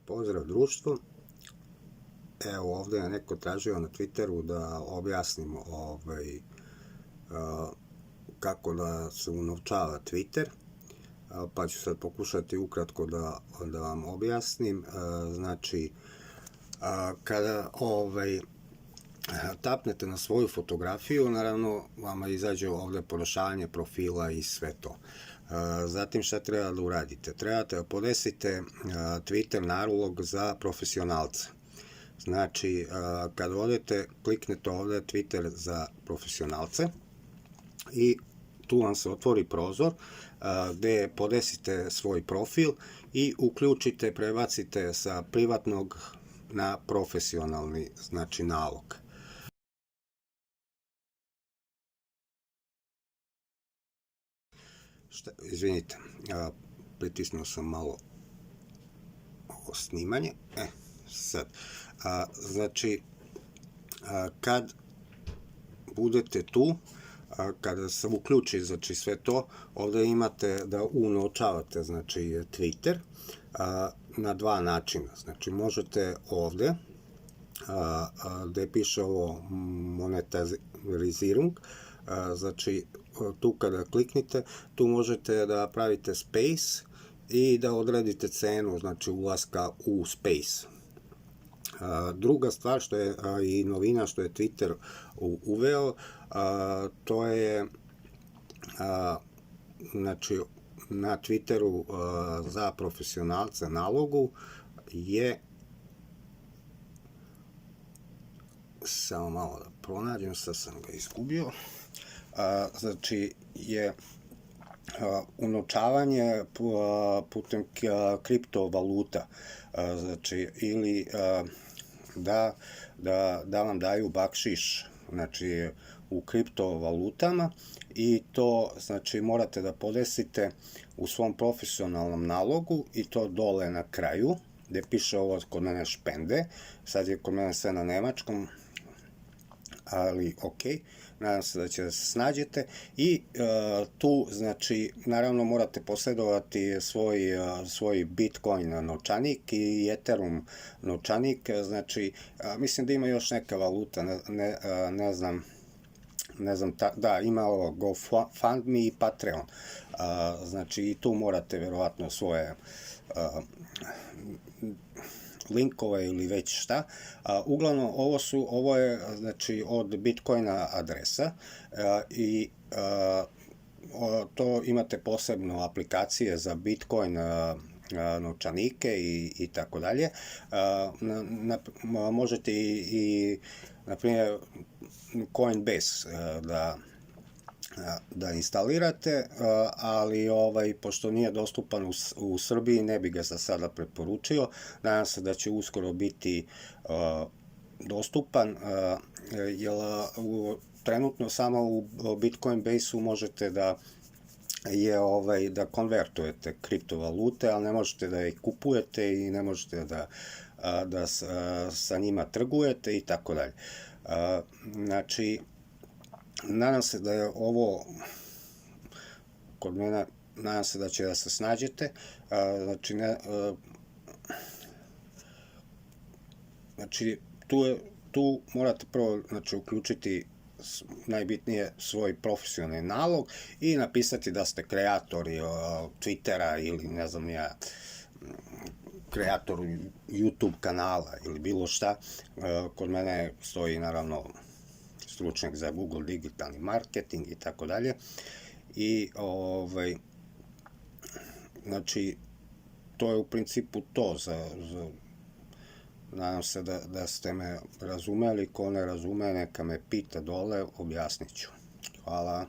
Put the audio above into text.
Pozdrav društvo. Evo ovde je neko tražio na Twitteru da objasnim kako da se unovčava Twitter, pa ću sad pokušati ukratko da vam objasnim. Znači, kada tapnete na svoju fotografiju, naravno vama izađe ovde poboljšanje profila i sve to. Zatim šta treba da uradite? Trebate da podesite Twitter nalog za profesionalce. Znači, kada odete, kliknete ovde Twitter za profesionalce i tu vam se otvori prozor gde podesite svoj profil i uključite, prebacite sa privatnog na profesionalni, znači nalog. Izvinite, pritisnuo sam malo ovo snimanje. Sad, znači, kad budete tu, kada se uključi, znači, sve to, ovde imate da unovčavate, znači, Twitter na dva načina. Znači, možete ovde, gde piše ovo monetarizirung, znači, tu kada kliknite, tu možete da pravite space i da odredite cenu, znači, ulaska u space. Druga stvar što je i novina što je Twitter uveo, to je, znači, na Twitteru za profesionalce nalogu je, samo malo da pronađem, sad sam ga izgubio, znači je unovčavanje putem kriptovaluta, znači, ili da vam daju bakšiš, znači, u kriptovalutama, i to, znači, morate da podesite u svom profesionalnom nalogu i to dole na kraju, gde piše ovo kod mene špende, sad je kod mene sve na nemačkom, ali okej, nadam se da će da se snađete, i tu, znači, naravno morate posjedovati svoj Bitcoin novčanik i Ethereum novčanik, znači, mislim da ima još neka valuta, ne znam, da, ima ovo GoFundMe i Patreon, znači, i tu morate verovatno svoje linkove ili već šta. Uglavnom, ovo je, znači, od Bitcoina adresa i to imate posebno aplikacije za Bitcoin novčanike i tako dalje. Možete i, na primjer, Coinbase da instalirate, ali pošto nije dostupan u Srbiji, ne bi ga za sada preporučio. Nadam se da će uskoro biti dostupan, jer trenutno samo u Bitcoin Base-u možete da konvertujete kriptovalute, ali ne možete da ih kupujete i ne možete da sa njima trgujete i tako dalje. Znači, nadam se da je ovo kod mene, nadam se da će da se snađete, znači, tu morate prvo, znači, uključiti najbitnije svoj profesionalni nalog i napisati da ste kreatori Twittera ili, ne znam ja, kreator YouTube kanala ili bilo šta. Kod mene stoji, naravno, stručnjak za Google digitalni marketing i tako dalje. I, znači, to je u principu to. Nadam se da ste me razumeli. Ko ne razume, neka me pita dole, objasnit ću. Hvala.